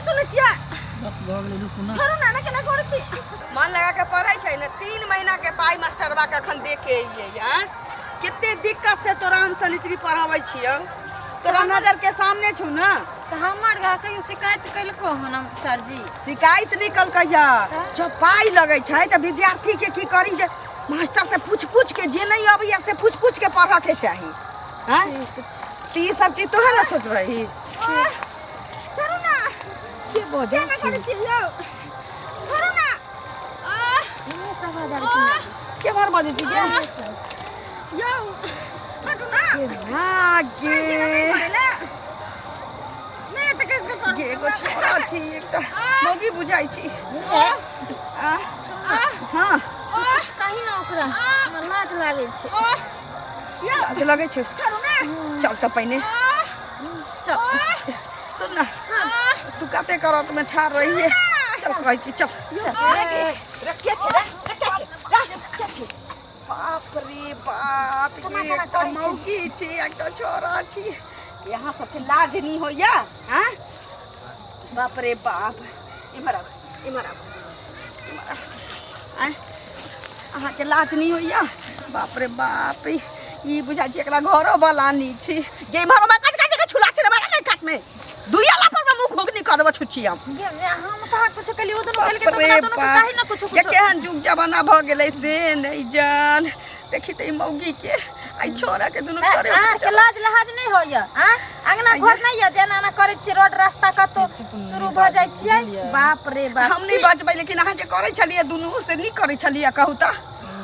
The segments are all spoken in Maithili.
सुनै छियै बस भऽ गेलै रुकू ना छोड़ू ना केना करै छी मन लगा के पढ़ै छै ने 3 महीना के पाई मास्टरबा के अखन दे के एइयै हैं कितने दिक्कत से तोरा हम सनिचरी पढ़ाबै छियौ तोरा नजर के सामने छु ना तो हमार घर कहियो शिकायत कैलको हन सर जी शिकायत निकल कहिया जब पाई लगै छै त विद्यार्थी के की करी जे मास्टर से पूछ के जे नहीं अबैया से पूछ के पढ़ा के चाही हैं ती सब चीज तो है ना सोच रही छोड़ू ना के बजे छी छोड़ू ना ये सब हजार छी के बार बजे छी के यो हटू ना आगे मैं त कैसे कर के एगो छोरा छी एकटा मोगी बुझाई छी हां कहीं ना ओकरा हमरा लाज लागे छै लाज लगे छै छोड़ू ना चल त पहिने चल सुन ना तू काते करत में ठाड़ रही है चल कहै छी चल रखिया छै रखिया छै बाप रे बाप ये एकटा मौगी छी एकटा छोरा छी यहाँ सबके लाज नहीं होइया हैं बाप रे बाप इमरा अहाँ के लाज नहीं होइया बाप रे बाप ई बुझा छी एकरा घरो वाला नी छी गे मारो में काट के छुला छै मारा नहीं काट में दुइयाला पर में मुंह घोगनी कर देबो छुच्छी हम तो कुछ कली उधर कल के रे काहे ना कुछ ये केहन जुग जमाना भ गेलै से नहीं जान देखी त ई मौगी के आई छोरा के दुनु करे के लाज लहाज नहीं होइया हां अंगना घर नहीं है जेना ना करे छी रोड रास्ता कतो शुरू भ जाय छियै बाप रे बाप हम नहीं बचबै लेकिन अहाँ जे करे छलिए दुनु से नहीं करे छलिए कहू त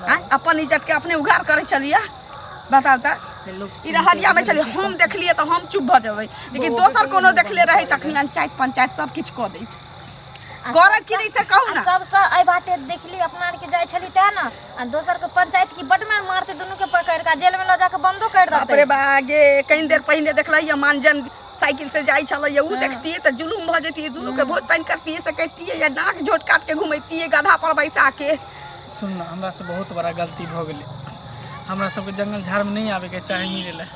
हैं अपन इज्जत के अपने उघार करे छलिए बताओ त ई रहरिया में चलिए हम देखलिए तो हम चुप भ जबै लेकिन दोसर कोनो देखले रही तखनी पंचायत सब किछ क दै गौरव की नहीं से कहू ना सब से आई बाटे देखली अपना के जाय छली त ना आ दोसर के पंचायत की बटमार मारते दोनों के पकड़ के जेल में ल जाके बंदो कर देते बाप रे बागे कई देर पहले देखलिए मानजन साइकिल से जाई छलिए उ देखतिए त जुलूम भ जतिए दोनों के बहुत पानी करतिए से कहतिए या नाक झोट काट के घुमैतिए गधा पर बैसा के सुन ना हमरा से बहुत बड़ा गलती भ गेलै हमरा सबके जंगल झाड़ में नहीं आवे के चाहे मिलेला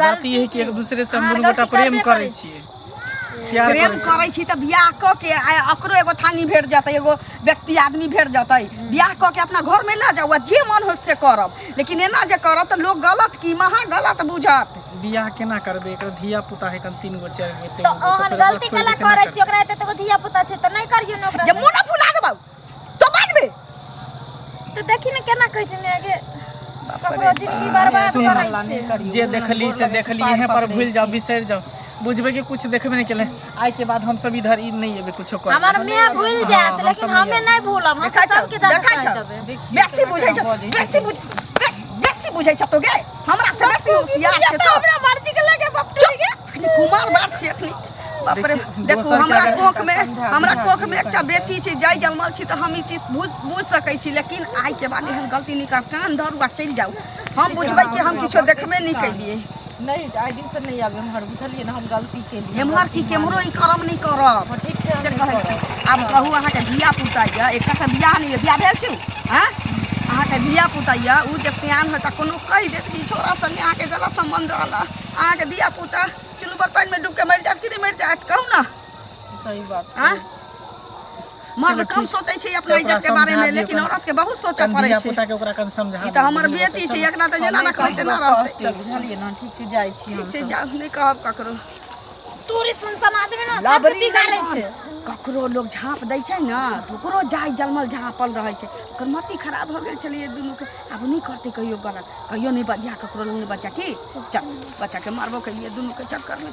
गलती है कि एक दूसरे से हम दुनू गोटा प्रेम करै छियै प्रेम करै छी त बियाह क के अकरो एगो थानी भेट जातै एगो व्यक्ति आदमी भेट जातै बियाह क के अपना घर में ना जाऊ जे मन हो से करब लेकिन एना जे करब त लोग गलत की महा गलत बुझत बियाह केना करबे एकर धिया पुता है कन 3 गो 4 गो तो ओहन गलती कला करै छी ओकरा एते तो धिया पुता छै त नहीं करियो न ओकरा जे मुंह ना फुला देबौ तो बाजबे तो देखी न केना कहै छै मैं आगे ककरो जिंदगी बर्बाद करै छै जे देखली से देखली यहीं पर भूल जाओ बिसर जाओ बुझबे कि कुछ देखबे नहीं केले आज के बाद हम सब इधर ई नहीं एबे कुछो कर हमर मैं भूल जात लेकिन हमें नहीं भूलम हम सबके देखा छ बेसी बुझै छ बेसी बुझै छ तो गे हमरा से बेसी होशियार छै तो हमरा मर्जी के लगे बाप के कुमार बात छै अखनी बाप रे देखो हमरा कोख में एकटा बेटी छै जाय जन्मल छी त हम ई चीज बुझ सकै छी लेकिन आइ के बाद एहन गलती नहीं कर कान धरू आ चल जाऊ हम बुझबै कि हम किछो देखबे नहीं कैलिए नहीं आई दिन से नहीं आबे हमर बुझलिए ना हम गलती के लिए एमहर की केमरो ई करम नहीं करब ठीक छै से कहै छी आब कहू अहाँ के धिया पुता या एकटा त बियाह नहीं बियाह भेल छी हैं अहाँ के धिया पुता या उ जे सियान है त कोनो कहि देत कि छोरा संगे अहाँ के गलत संबंध रहला अहाँ के धिया पुता चुलबर पानी में डूब के मर जात कि नहीं मर जात कहू ना सही बात हां मर्द कम सोचै छै अपना इज्जत के बारे में लेकिन औरत के बहुत सोचे पड़ै छै पुता के ओकरा कन समझा ई त हमर बेटी छै एकरा त जेना ना कहते ना रहते बुझलिए ना ठीक से जाय छी ठीक छै जा नहीं कहब ककरो तोरे सुनसान आदमी ना लाबरी करे छै ककरो लोग झाँप दै छै ना तो ओकरो जाय जलमल झाँपल रहै छै ओकर मति खराब भ गेल छलिए दुनू के अब नहीं करते कहियो गलत कहियो नहीं बजा ककरो नहीं बचा की चल बच्चा के मारबो के लिए दुनू के चक्कर में